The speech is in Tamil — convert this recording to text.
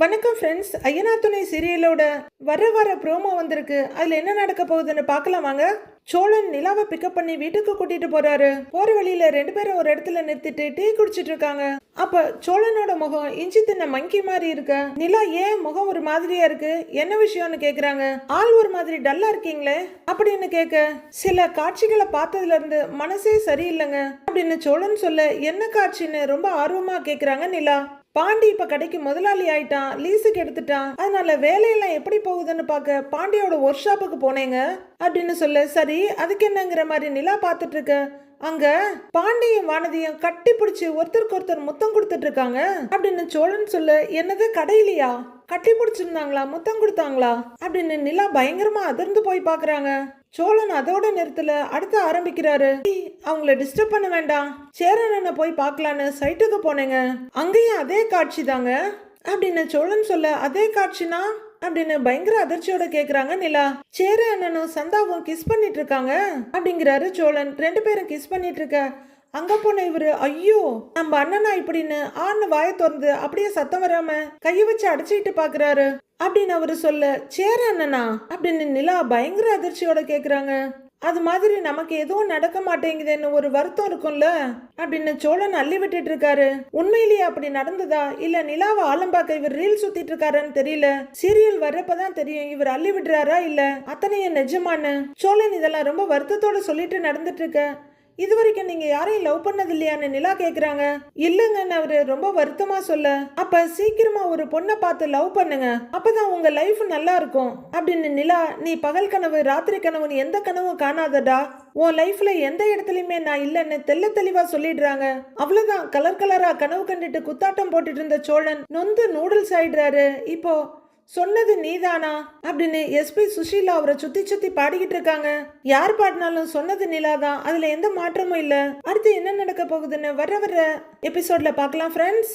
வணக்கம் ஃப்ரெண்ட்ஸ். ஐயனார் துணை சீரியலோட வர ப்ரோமோ வந்திருக்கு. அதுல என்ன நடக்க போகுதுன்னு பார்க்கலாம் வாங்க. சோழன் நிலாவை பிக்கப் பண்ணி வீட்டுக்கு கூட்டிட்டு போறாரு. போற வழியில ரெண்டு பேரும் ஒரு இடத்துல நிறுத்திட்டு டீ குடிச்சிட்டு இருக்காங்க. அப்ப சோழனோட முகம் இஞ்சி தின்ன மங்கி மாதிரி இருக்க, நிலா ஏன் முகம் ஒரு மாதிரியா இருக்கு, என்ன விஷயம்னு கேக்குறாங்க. ஆள் ஒரு மாதிரி டல்லா இருக்கீங்களே அப்படின்னு கேட்க, சில காட்சிகளை பார்த்ததுல இருந்து மனசே சரியில்லைங்க அப்படின்னு சோழன் சொல்ல, என்ன காட்சின்னு ரொம்ப ஆர்வமா கேக்குறாங்க நிலா. பாண்டி இப்ப கடைக்கு முதலாளி ஆயிட்டான், லீஸுக்கு எடுத்துட்டான், அதனால வேலையெல்லாம் எப்படி போகுதுன்னு பார்க்க பாண்டியோட ஒர்க் ஷாப்புக்கு போனேங்க அப்படின்னு சொல்ல, சரி அதுக்கு என்னங்கிற மாதிரி நிலா பார்த்துட்டு இருக்க. அங்க பாண்டியும் வானதியும் கட்டி பிடிச்சி ஒருத்தருக்கு ஒருத்தர் முத்தம் கொடுத்துட்டு இருக்காங்க அப்படின்னு சோழன் சொல்ல, என்னது கடையிலையா கட்டி பிடிச்சிருந்தாங்களா, முத்தம் கொடுத்தாங்களா அப்படின்னு நிலா பயங்கரமா அதிர்ந்து போய் பாக்குறாங்க. சோழன் அதோட நேரத்துல அடுத்து ஆரம்பிக்கிறாரு. அவங்கள டிஸ்டர்ப் பண்ண வேண்டாம், சேரனை போய் பார்க்கலான்னு சைட்டுக்கு போனேங்க, அங்கேயும் அதே காட்சி தாங்க அப்படின்னு சோழன் சொல்ல, அதே காட்சினா அப்படின்னு பயங்கர அதிர்ச்சியோட கேக்குறாங்க நிலா. சேர அண்ணனும் சந்தாவும் கிஸ் பண்ணிட்டு இருக்காங்க அப்படிங்கிறாரு சோழன். ரெண்டு பேரும் கிஸ் பண்ணிட்டு இருக்க, அங்க போன இவரு ஐயோ நம்ம அண்ணனா இப்படின்னு ஆன்னு வாயை திறந்து அப்படியே சத்தம் வராம கையை வச்சு அடிச்சுக்கிட்டு பாக்குறாரு அப்படின்னு அவரு சொல்ல, சேர அண்ணனா அப்படின்னு நிலா பயங்கர அதிர்ச்சியோட கேக்குறாங்க. அது மாதிரி நமக்கு எதுவும் நடக்க மாட்டேங்குதுன்னு ஒரு வருத்தம் இருக்கும்ல அப்படின்னு சோழன் அள்ளி விட்டுட்டு இருக்காரு. உண்மையிலேயே அப்படி நடந்ததா இல்ல நிலாவை ஆலம்பாக்க இவர் ரீல் சுத்திட்டு இருக்காருன்னு தெரியல. சீரியல் வர்றப்பதான் தெரியும் இவர் அள்ளி விடுறாரா இல்ல அத்தனையும் நிஜமானு. சோழன் இதெல்லாம் ரொம்ப வருத்தத்தோட சொல்லிட்டு நடந்துட்டு இருக்க, இது வரைக்கும் நீங்க யாரையும் லவ் பண்ணது இல்லையான்னு நிலா கேக்குறாங்க. இல்லங்கன்னு அவரு ரொம்ப வருத்தமா சொல்ல, அப்ப சீக்கிரமா ஒரு பொண்ணை பார்த்து லவ் பண்ணுங்க, அப்பதான் உங்க லைஃப் நல்லா இருக்கும் அப்படின்னு நிலா. நீ பகல் கனவு ராத்திரி கனவுன்னு எந்த கனவும் காணாதடா, உன் லைஃப்ல எந்த இடத்துலயுமே நான் இல்லைன்னு தெல்ல தெளிவா சொல்லிடுறாங்க. அவ்வளவுதான். கலர் கலரா கனவு கண்டுட்டு குத்தாட்டம் போட்டுட்டு இருந்த சோழன் நொந்து நூடுல்ஸ் ஆயிடுறாரு. இப்போ சொன்னது நீதானா அப்படின்னு எஸ்பி சுஷீலா அவரை சுத்தி சுத்தி பாடிக்கிட்டு இருக்காங்க. யார் பாடினாலும் சொன்னது நிலாதான், அதுல எந்த மாற்றமும் இல்ல. அடுத்து என்ன நடக்க போகுதுன்னு வர எபிசோட்ல பார்க்கலாம் ஃப்ரெண்ட்ஸ்.